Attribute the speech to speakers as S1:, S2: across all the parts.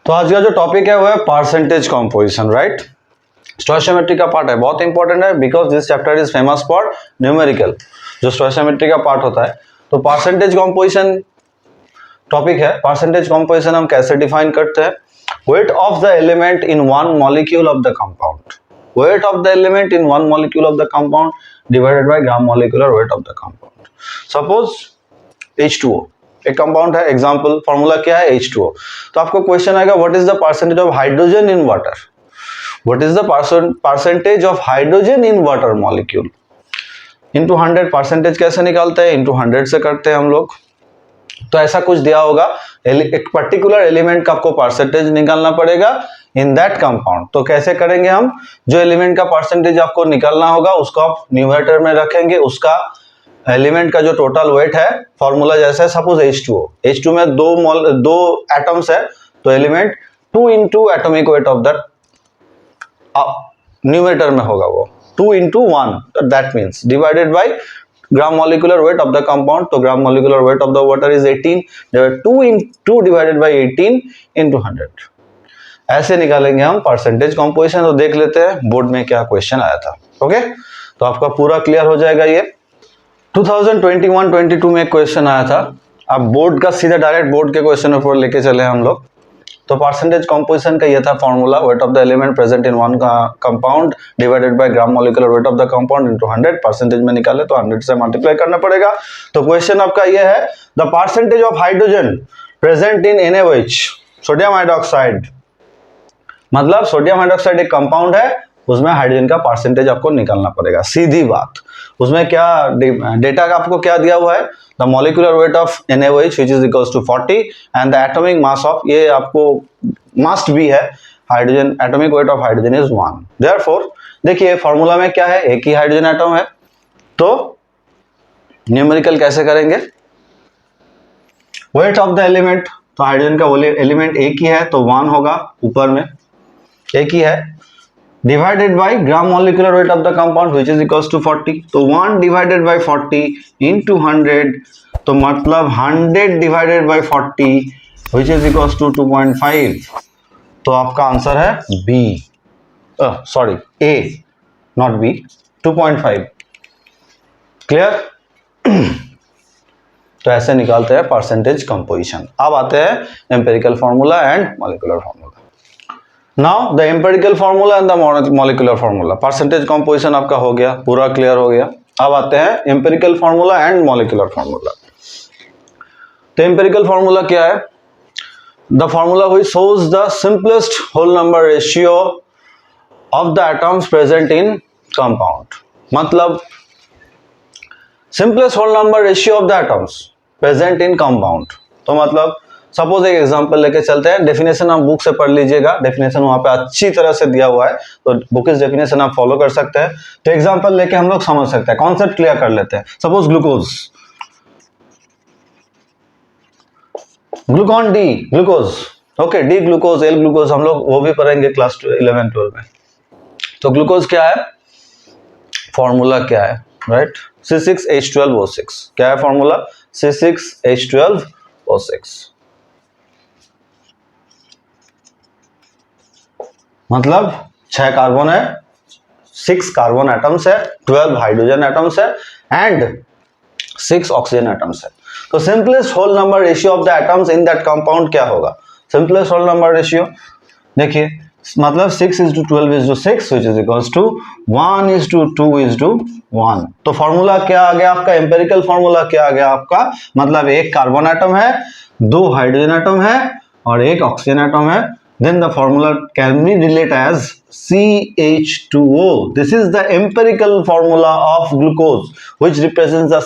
S1: तो आज का जो टॉपिक है वो है परसेंटेज कॉम्पोजिशन, राइट। स्टोइचियोमेट्री का पार्ट है, बहुत इंपॉर्टेंट है because this chapter is famous for numerical, जो स्टोइचियोमेट्री का पार्ट होता है। तो परसेंटेज कॉम्पोजिशन टॉपिक है। परसेंटेज कॉम्पोजिशन हम कैसे डिफाइन करते हैं? Wait of the element in one molecule of the compound, wait of the element in one molecule of the compound divided by gram molecular weight of the compound. Suppose H2O एक compound है, example formula क्या है H2O। तो आपको question आएगा what is the percentage of hydrogen in water, what is the percentage of hydrogen in water molecule into 100। Percentage कैसे निकालते हैं? इनटू 100 से करते हैं हम लोग। तो ऐसा कुछ दिया होगा, एक पर्टिकुलर एलिमेंट का आपको परसेंटेज निकालना पड़ेगा इन दैट कंपाउंड। तो कैसे करेंगे हम? जो एलिमेंट का परसेंटेज आपको निकालना होगा उसको आप न्यूमरेटर में रखेंगे, उसका एलिमेंट का जो टोटल वेट है, फॉर्मूला जैसा है सपोज H2 में दो एटम्स है, तो element 2 into atomic weight of that numerator में होगा वो 2 into 1, that means divided by gram molecular weight of the compound. तो gram molecular weight of the water is 18, 2 divided by 18 into 100। ऐसे निकालेंगे हम परसेंटेज कॉम्पोजिशन। तो देख लेते हैं बोर्ड में क्या क्वेश्चन आया था। ओके, तो आपका पूरा क्लियर हो जाएगा। ये 2021-22 में क्वेश्चन आया था। अब बोर्ड का सीधा डायरेक्ट बोर्ड के क्वेश्चन ऊपर लेके चले हम लोग। तो परसेंटेज कॉम्पोजिशन का ये था formula, wait of the element present in one compound divided by gram molecular weight of the compound into 100। Percentage में निकाले तो 100 से मल्टीप्लाई करना पड़ेगा। तो क्वेश्चन आपका ये है, the percentage of hydrogen present in NaOH, sodium hydroxide. मतलब सोडियम हाइड्रोक्साइड एक कंपाउंड है, उसमें हाइड्रोजन का परसेंटेज आपको निकालना पड़ेगा, सीधी बात। उसमें क्या डेटा का आपको क्या दिया हुआ है? The molecular weight of NaOH which is equals to 40 and the atomic mass of, ये आपको मस्ट भी है, hydrogen atomic weight of hydrogen is 1। Therefore देखिए फॉर्मूला में क्या है, एक ही हाइड्रोजन एटम है। तो न्यूमेरिकल कैसे करेंगे? वेट ऑफ द एलिमेंट, तो हाइड्रोजन का एलिमेंट एक ही है तो 1 होगा, ऊपर में एक ही है, divided by gram molecular weight of the compound which is equals to 40। तो 1 डिवाइडेड बाय 40 इनटू 100, तो मतलब 100 divided by 40 which is equals to 2.5। तो आपका आंसर है B, sorry A, not B, 2.5। Clear? तो ऐसे निकालते हैं परसेंटेज कंपोजिशन। अब आते हैं empirical formula and molecular formula. Now the empirical formula and the molecular formula. Percentage composition आपका हो गया, पूरा क्लियर हो गया। अब आते हैं empirical formula and molecular formula. तो एम्पिरिकल फॉर्मूला क्या है? The formula which shows the simplest whole number ratio of the atoms present in compound. मतलब simplest whole number ratio of the atoms present in compound. तो मतलब suppose एक example लेके चलते हैं, डेफिनेशन आप बुक से पढ़ लीजिएगा, डेफिनेशन वहां पे अच्छी तरह से दिया हुआ है, तो बुक इस डेफिनेशन आप फॉलो कर सकते हैं। तो एग्जांपल लेके हम लोग समझ सकते हैं, कॉन्सेप्ट क्लियर कर लेते हैं। Suppose glucose, Glucon D glucose, okay, D glucose, L glucose, हम लोग वो भी पढ़ेंगे क्लास 11-12 में। तो ग्लूकोज क्या है, फॉर्मूला क्या है, राइट? C6H12O6। क्या है फॉर्मूला? C6H12O6। मतलब 6 कार्बन है, 6 कार्बन एटम्स है, 12 हाइड्रोजन एटम्स है एंड 6 ऑक्सीजन एटम्स है। तो simplest whole number ratio of the atoms in that compound क्या होगा? सिंपलेस्ट होल नंबर रेशियो देखिए, मतलब 6:12:6 which is equals to 1:2:1। तो फॉर्मूला क्या आ गया आपका? एम्पिरिकल फॉर्मूला क्या आ गया आपका? मतलब एक कार्बन एटम है, 2 हाइड्रोजन एटम है और 1 ऑक्सीजन एटम है। Then the formula can be related as CH2O. This is the empirical formula of glucose, which represents the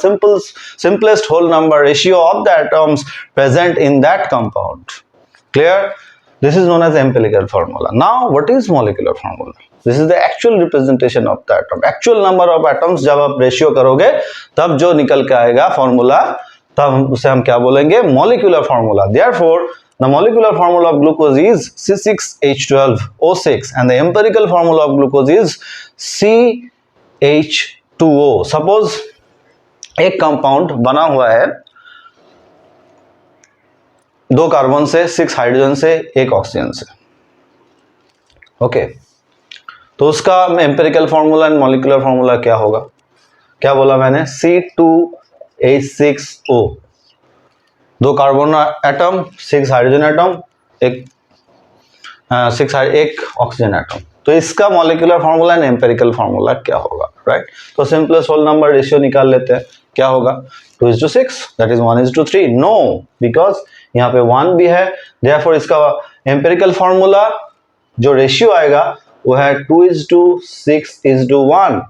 S1: simplest whole number ratio of the atoms present in that compound. Clear? This is known as empirical formula. Now, what is molecular formula? This is the actual representation of the atom. Actual number of atoms जब आप ratio करोगे, तब जो निकल के आएगा formula, तब उसे हम क्या बोलेंगे? Molecular formula. Therefore, the molecular formula of glucose is C6H12O6 and the empirical formula of glucose is CH2O. Suppose एक कंपाउंड बना हुआ है 2 कार्बन से, 6 हाइड्रोजन से, 1 ऑक्सीजन से। ओके, तो उसका empirical formula and molecular formula क्या होगा? क्या बोला मैंने? C2H6O, 2 carbon atom, 6 hydrogen atom, एक ऑक्सीजन एटम। तो इसका molecular formula and empirical formula क्या होगा? राइट, तो सिंपलेस्ट होल नंबर रेशियो निकाल लेते हैं। क्या होगा? 2:6, दैट इज 1:3। नो, बिकॉज यहाँ पे 1 भी है, देयरफॉर इसका एम्पिरिकल फार्मूला जो रेशियो आएगा वो है 2:6:1।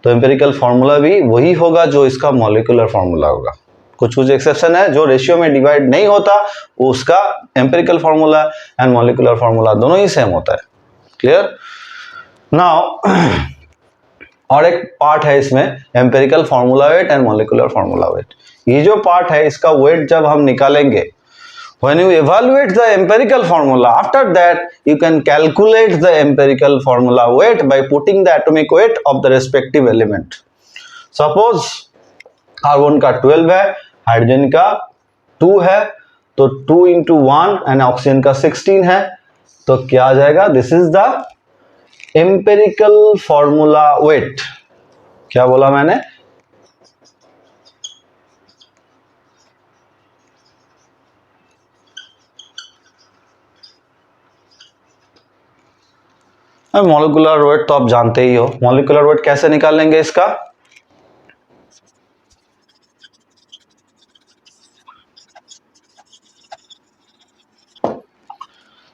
S1: तो एम्पिरिकल फार्मूला भी वही होगा जो इसका मॉलिक्यूलर फार्मूला होगा। कुछ कुछ एक्सेप्शन है, जो रेशियो में डिवाइड नहीं होता वो उसका empirical formula and molecular formula दोनों ही सेम होता है। क्लियर? नाउ और एक पार्ट है इसमें, empirical formula wait and molecular formula wait. ये जो पार्ट है इसका वेट जब हम निकालेंगे, when you evaluate the empirical formula, after that you can calculate the empirical formula weight by putting the atomic weight of the respective element. Suppose carbon का 12 है, hydrogen का 2 है, तो 2 into 1 एंड ऑक्सीजन का 16 है, तो क्या आ जाएगा? This is the empirical formula wait. क्या बोला मैंने? मॉलिक्यूलर वेट तो आप जानते ही हो। मॉलिक्यूलर वेट कैसे निकालेंगे इसका?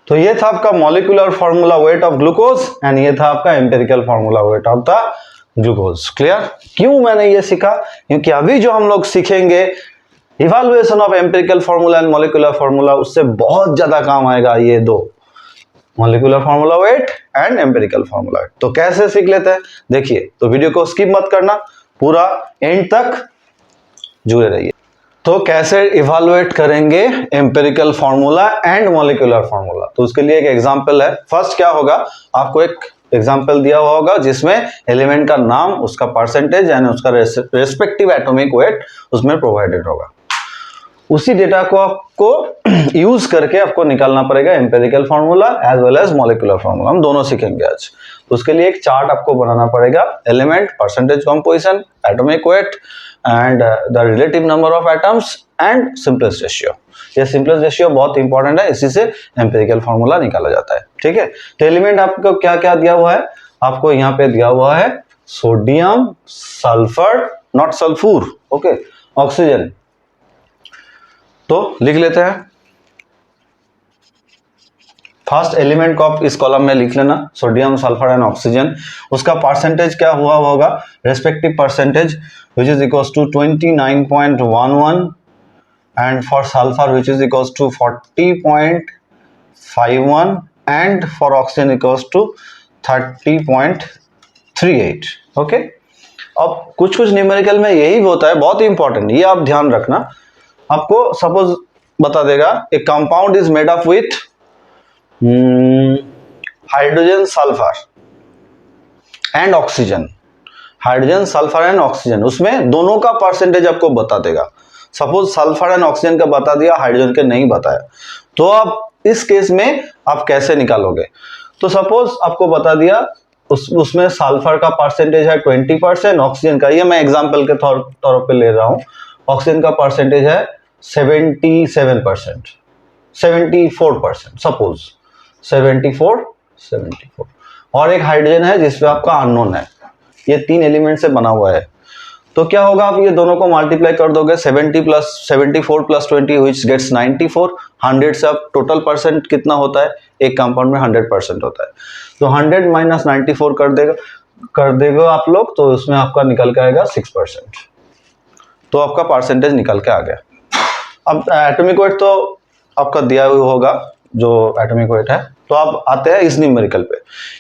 S1: तो ये था आपका molecular formula weight of glucose and ये था आपका empirical formula wait of the glucose. Clear? क्यों मैंने ये सीखा? क्योंकि अभी जो हम लोग सीखेंगे evaluation of empirical formula and molecular formula, उससे बहुत ज्यादा काम आएगा ये दो, molecular formula wait and empirical formula wait. तो कैसे सीख लेते हैं देखिए, तो वीडियो को स्किप मत करना, पूरा एंड तक जुड़े रहिए। तो कैसे इवैल्यूएट करेंगे empirical formula and molecular formula? तो उसके लिए एक एग्जांपल है। फर्स्ट क्या होगा, आपको एक एग्जांपल दिया हुआ होगा जिसमें एलिमेंट का नाम, उसका परसेंटेज यानी उसका रेस्पेक्टिव एटॉमिक वेट उसमें प्रोवाइडेड होगा। उसी डेटा को आपको यूज करके आपको निकालना पड़ेगा empirical formula as well as molecular formula. हम दोनों सीखेंगे आज। तो उसके लिए एक चार्ट आपको बनाना पड़ेगा, element, percentage composition, atomic weight and the relative number of atoms and simplest ratio. ये सिंपलेस्ट रेशियो बहुत इंपॉर्टेंट है, इसी से एम्पिरिकल फार्मूला निकाला जाता है। ठीक है, तो एलिमेंट आपको क्या क्या दिया हुआ है? आपको यहाँ पे दिया हुआ है sodium, sulphur, not sulphur, okay, oxygen. तो लिख लेते हैं, फर्स्ट एलिमेंट को आप इस कॉलम में लिख लेना, सोडियम, सल्फर एंड ऑक्सीजन। उसका परसेंटेज क्या हुआ होगा? Respective percentage which is equals to 29.11 and for sulfur which is equals to 40.51 and for oxygen equals to 30.38। Okay, अब कुछ कुछ न्यूमेरिकल में यही होता है, बहुत ही इंपॉर्टेंट, ये आप ध्यान रखना। आपको सपोज बता देगा एक compound is made up with hydrogen, sulphur and oxygen, hydrogen, sulphur and oxygen, उसमें दोनों का परसेंटेज आपको बता देगा। सपोज सल्फर एंड ऑक्सीजन का बता दिया, हाइड्रोजन के नहीं बताया, तो आप इस केस में आप कैसे निकालोगे? तो सपोज आपको बता दिया उसमें सल्फर का परसेंटेज है 20%, ऑक्सीजन का, ये मैं एग्जांपल के तौर पे ले रहा हूं, ऑक्सीजन का परसेंटेज है 77%, 74%, सपोज 74, और एक हाइड्रोजन है जिसपे आपका अननोन है। ये 3 एलिमेंट से बना हुआ है। तो क्या होगा, आप ये दोनों को मल्टीप्लाई कर दोगे, 74 प्लस 20 व्हिच गेट्स 94। 100 से अब टोटल परसेंट कितना होता है? एक कंपाउंड में 100% होता है, तो 100 माइनस 94 कर देगा आप लोग, तो उसमें आपका निकल के आएगा 6%। तो आपका परसेंटेज निकल के आ गया। अब एटॉमिक वेट तो आपका दिया हुआ होगा, जो एटॉमिक वेट है। तो आप आते हैं इस न्यूमेरिकल पे,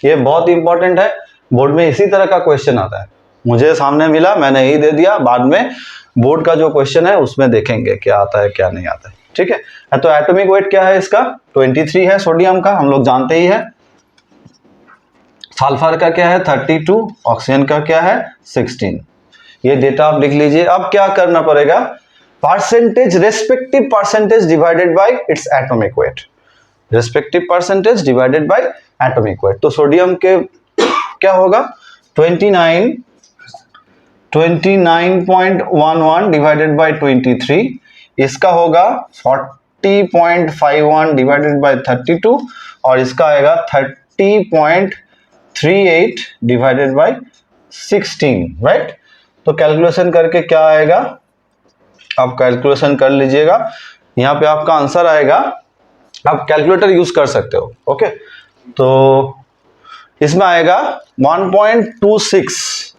S1: ये बहुत इंपॉर्टेंट है, बोर्ड में इसी तरह का क्वेश्चन आता है। मुझे सामने मिला, मैंने यही दे दिया, बाद में बोर्ड का जो क्वेश्चन है उसमें देखेंगे क्या आता है क्या नहीं आता है। ठीक है, तो एटॉमिक वेट क्या है इसका? 23 है सोडियम का, हम लोग जानते ही है। सल्फर का क्या है? 32, ऑक्सीजन का क्या है? 16। ये डेटा आप लिख लीजिए। अब क्या करना पड़ेगा, percentage, respective percentage divided by its atomic weight, respective percentage divided by atomic weight. तो सोडियम के क्या होगा 29.11 डिवाइडेड बाय 23, इसका होगा 40.51 डिवाइडेड बाय 32 और इसका आएगा 30.38 डिवाइडेड बाय 16, राइट। तो कैलकुलेशन करके क्या आएगा, आप कैलकुलेशन कर लीजिएगा, यहाँ पे आपका आंसर आएगा, आप कैलकुलेटर यूज कर सकते हो, ओके। तो इसमें आएगा 1.26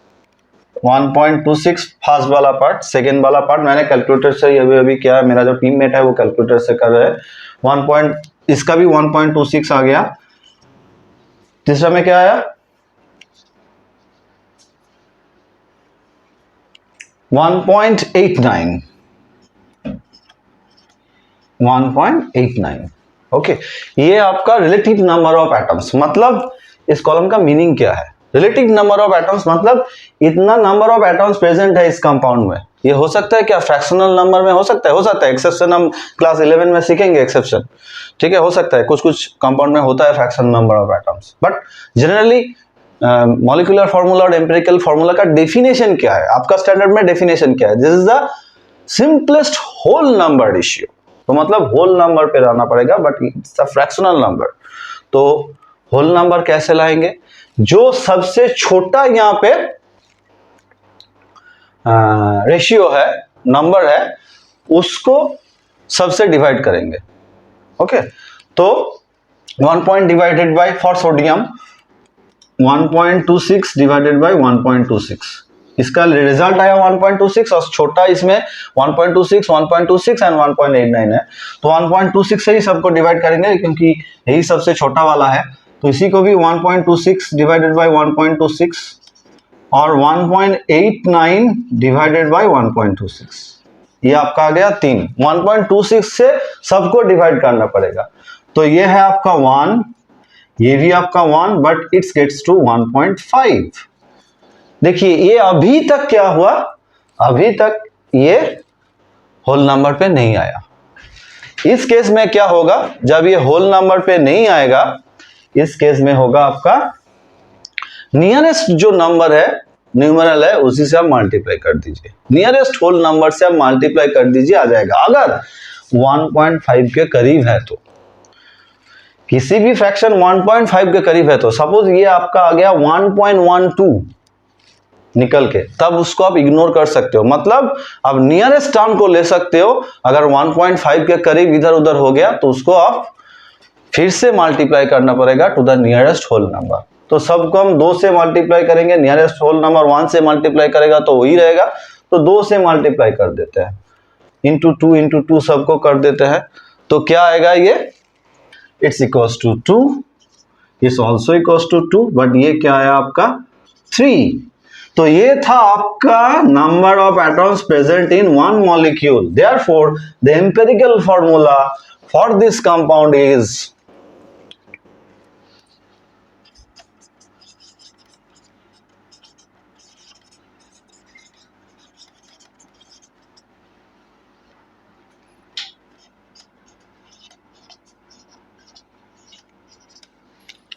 S1: फर्स्ट वाला पार्ट, सेकेंड वाला पार्ट मैंने कैलकुलेटर से अभी किया है, मेरा जो टीममेट है वो कैलकुलेटर से कर रहे हैं। इसका भी 1.26 आ गया। तीसरा में क्या आया 1.89, ओके। ये आपका रिलेटिव नंबर ऑफ एटम्स, मतलब इस कॉलम का मीनिंग क्या है, रिलेटिव नंबर ऑफ एटम्स मतलब इतना नंबर ऑफ एटम्स प्रेजेंट है इस कंपाउंड में। ये हो सकता है क्या फ्रैक्शनल नंबर में, हो सकता है एक्सेप्शन हम क्लास 11 में सीखेंगे एक्सेप्शन, ठीक है, हो सकता है कुछ कंपाउंड में होता है fractional number of atoms, but generally molecular formula और एम्पिरिकल फार्मूला का डेफिनेशन क्या है, आपका स्टैंडर्ड में डेफिनेशन क्या है, this is the simplest whole number ratio. तो मतलब होल नंबर पे रहना पड़ेगा, but it's a fractional number. तो होल नंबर कैसे लाएंगे, जो सबसे छोटा यहाँ पे रेशियो है, नंबर है, उसको सबसे डिवाइड करेंगे, ओके। तो 1 point divided by for sodium 1.26 divided by 1.26, इसका रिजल्ट आया 1.26 और छोटा इसमें 1.26, 1.26 एंड 1.89 है। तो 1.26 से ही सबको डिवाइड करेंगे क्योंकि यही सबसे छोटा वाला है। तो इसी को भी 1.26 डिवाइडेड बाय 1.26 और 1.89 डिवाइडेड बाय 1.26, ये आपका आ गया 3। 1.26 से सबको डिवाइड करना पड़ेगा। तो ये है आपका 1, ये भी आपका 1, बट इट्स गेट्स टू 1.5। देखिए ये अभी तक क्या हुआ, अभी तक ये होल नंबर पे नहीं आया। इस केस में क्या होगा, जब ये होल नंबर पे नहीं आएगा, इस केस में होगा आपका नियरेस्ट जो नंबर है, न्यूमरल है, उसी से आप मल्टीप्लाई कर दीजिए, नियरेस्ट होल नंबर से आप मल्टीप्लाई कर दीजिए, आ जाएगा। अगर 1.5 के करीब है तो, किसी भी फ्रैक्शन 1.5 के करीब है तो, सपोज ये आपका आ गया 1.12 निकल के, तब उसको आप इग्नोर कर सकते हो, मतलब अब नियरेस्ट टर्म को ले सकते हो। अगर 1.5 के करीब इधर उधर हो गया तो उसको आप फिर से मल्टीप्लाई करना पड़ेगा to the nearest whole number. तो सबको हम 2 से मल्टीप्लाई करेंगे, नियरेस्ट होल नंबर 1 से मल्टीप्लाई करेगा तो वही रहेगा, तो 2 से मल्टीप्लाई कर देते हैं, इंटू 2 सबको कर देते हैं। तो क्या आएगा ये, it's equals to 2, it's also equals to 2, but ये क्या आया आपका 3। तो ये था आपका number of atoms present in one molecule. Therefore the empirical formula for this compound is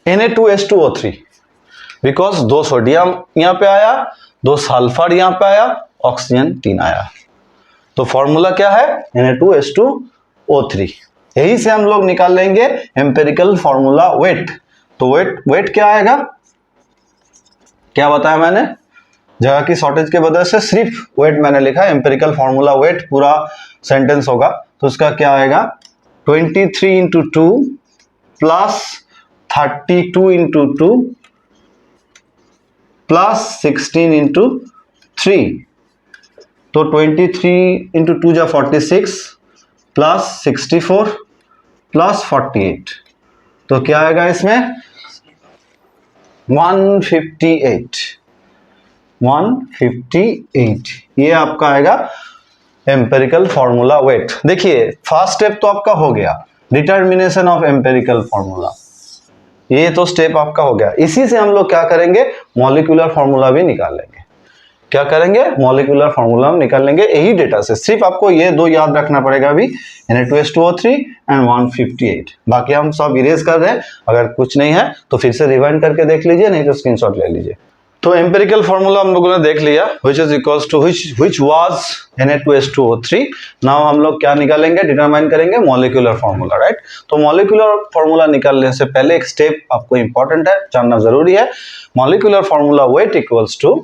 S1: Na2H2O3, because 2 sodium यहां पे आया, 2 सल्फर यहां पे आया, ऑक्सीजन 3 आया। तो फॉर्मूला क्या है Na2H2O3। यही से हम लोग निकाल लेंगे एम्पिरिकल फॉर्मूला वेट। तो वेट क्या आएगा, क्या बताया मैंने, जगह की शॉर्टेज के वजह से सिर्फ वेट मैंने लिखा है, एम्पिरिकल फॉर्मूला वेट पूरा सेंटेंस होगा। तो उसका क्या आएगा 23 into 2 plus 32 into 2 plus 16 into 3। तो 23 इंटू 2 जा 46 प्लस 64 प्लस 48, तो क्या आएगा इसमें 158। ये आपका आएगा एम्पिरिकल फॉर्मूला वेट। देखिए फर्स्ट स्टेप तो आपका हो गया, डिटर्मिनेशन ऑफ एम्पिरिकल फॉर्मूला, ये तो स्टेप आपका हो गया। इसी से हम लोग क्या करेंगे, मॉलिक्यूलर फॉर्मूला भी निकाल लेंगे। क्या करेंगे, मॉलिक्यूलर फॉर्मूला हम निकाल लेंगे यही डेटा से। सिर्फ आपको ये दो याद रखना पड़ेगा अभी, Na2H2O3 एंड 158। बाकी हम सब इरेज कर रहे हैं, अगर कुछ नहीं है तो फिर से रिवाइंड करके देख लीजिए, नहीं तो स्क्रीनशॉट ले लीजिए। तो एम्पिरिकल फॉर्मूला हम लोगों ने देख लिया, which is equals to which was Na2H2O3। Now हम लोग क्या निकालेंगे, डिटरमाइन करेंगे मॉलिक्यूलर फॉर्मूला, राइट। तो मॉलिक्यूलर फॉर्मूला निकालने से पहले एक स्टेप आपको इंपॉर्टेंट है, जानना जरूरी है। Molecular formula weight equals to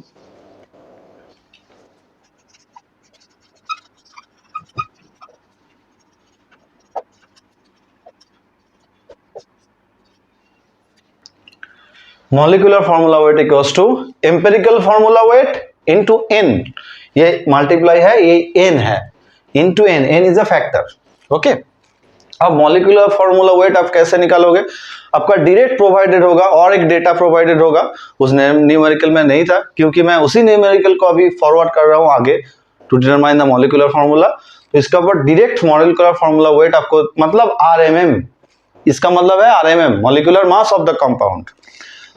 S1: molecular formula weight equals to empirical formula weight into n। ये मल्टीप्लाई है, ये n है, into n, n is a factor, okay. अब मॉलिक्यूलर फॉर्मूला वेट आप कैसे निकालोगे, आपका डायरेक्ट प्रोवाइडेड होगा और एक डेटा प्रोवाइडेड होगा, उस न्यूमेरिकल में नहीं था, क्योंकि मैं उसी न्यूमेरिकल को अभी फॉरवर्ड कर रहा हूँ आगे to determine the molecular formula. तो इसका ऊपर डायरेक्ट मॉलिक्यूलर फॉर्मूला वेट आपको मतलब RMM, इसका मतलब है RMM, molecular mass of the compound.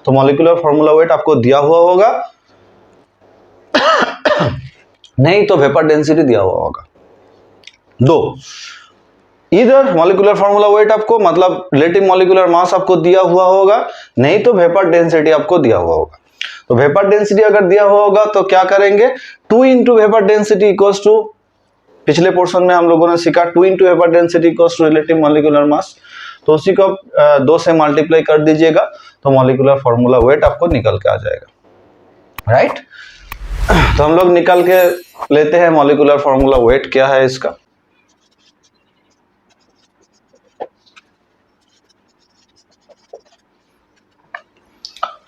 S1: तो मॉलिक्यूलर फॉर्मूला वेट आपको दिया हुआ होगा नहीं तो वेपर डेंसिटी दिया हुआ होगा, दो। इधर मॉलिक्यूलर फॉर्मूला वेट आपको मतलब रिलेटिव मॉलिक्यूलर मास आपको दिया हुआ होगा, नहीं तो वेपर डेंसिटी आपको दिया हुआ होगा। तो वेपर डेंसिटी अगर दिया हुआ होगा तो क्या करेंगे, 2 into vapour density equals to, पिछले पोर्शन में हम लोगों ने सीखा 2 into vapour density equals to relative molecular mass. तो उसी को 2 से मल्टीप्लाई कर दीजिएगा तो मॉलिक्यूलर फॉर्मूला वेट आपको निकल के आ जाएगा, राइट। तो हम लोग निकाल के लेते हैं मॉलिक्यूलर फॉर्मूला वेट क्या है इसका।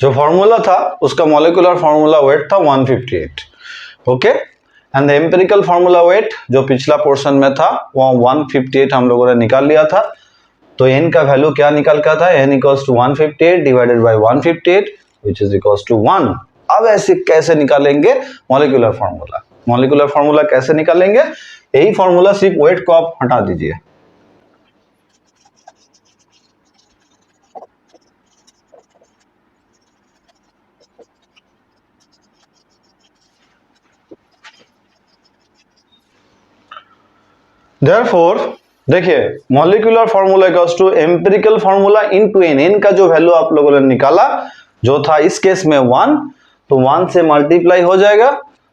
S1: जो फॉर्मूला था उसका मॉलिक्यूलर फॉर्मूला वेट था 158, okay. And the empirical formula wait जो पिछला पोर्शन में था वो 158 हम लोगों ने निकाल लिया था। तो n का वैल्यू क्या निकल का था, n equals to 158 divided by 158 which is equals to 1। अब ऐसे कैसे निकालेंगे मॉलिक्यूलर फॉर्मूला, मॉलिक्यूलर फॉर्मूला कैसे निकालेंगे, यही फॉर्मूला, सिर्फ वेट को आप हटा दीजिए। Therefore, देखिए molecular formula equals to empirical formula into n। n का जो वैल्यू आप लोगों ने निकाला जो था इस केस में 1, तो 1 से मल्टीप्लाई हो जाएगा,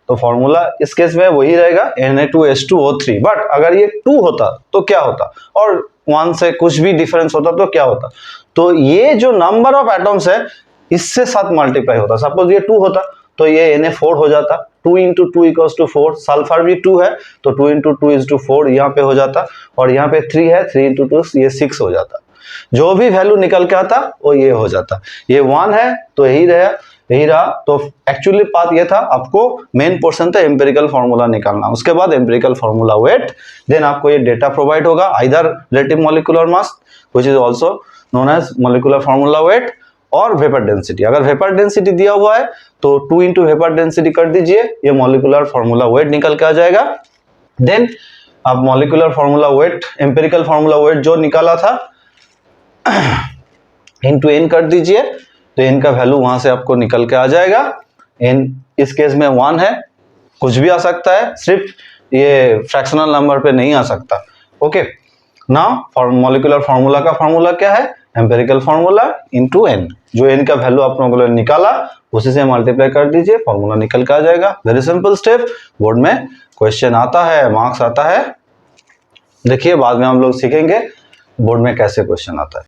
S1: तो फॉर्मूला इस केस में वही रहेगा Na2H2O3। बट अगर ये 2 होता तो क्या होता, और 1 से कुछ भी डिफरेंस होता तो क्या होता, तो ये जो नंबर ऑफ एटम्स है इससे साथ मल्टीप्लाई होता। सपोज ये 2 होता तो ये Na4 हो जाता, 2 इंटू 2 इक्वल्स टू 4, सल्फर भी 2 है तो 2 इंटू 2 इज टू 4 यहाँ पे हो जाता, और यहाँ पे 3 है, 3 इंटू 2 ये 6 हो जाता। जो भी वैल्यू निकल के आता वो ये हो जाता। ये 1 है तो यही रहा। तो एक्चुअली बात ये था, आपको मेन पोर्शन था एम्पिरिकल फॉर्मूला निकालना, उसके बाद एम्पिरिकल फॉर्मूला वेट, देन आपको ये डेटा प्रोवाइड होगा either relative molecular mass which is also known as molecular formula weight, और वेपर डेंसिटी। अगर वेपर डेंसिटी दिया हुआ है तो 2 इंटू वेपर डेंसिटी कर दीजिए, ये मॉलिक्यूलर फॉर्मूला वेट निकल के आ जाएगा। देन आप molecular formula wait, empirical formula wait जो निकाला था इंटू n कर दीजिए, तो n का वैल्यू वहां से आपको निकल के आ जाएगा। n इस केस में 1 है, कुछ भी आ सकता है, सिर्फ ये फ्रैक्शनल नंबर पे नहीं आ सकता, ओके। नाउ मॉलिक्यूलर फॉर्मूला का फॉर्मूला क्या है, एम्पिरिकल फॉर्मूला इनटू n। जो n का वैल्यू आप लोगों ने निकाला उसी से मल्टीप्लाई कर दीजिए, फॉर्मूला निकल के आ जाएगा। वेरी सिंपल स्टेप, बोर्ड में क्वेश्चन आता है, मार्क्स आता है। देखिए बाद में हम लोग सीखेंगे बोर्ड में कैसे क्वेश्चन आता है।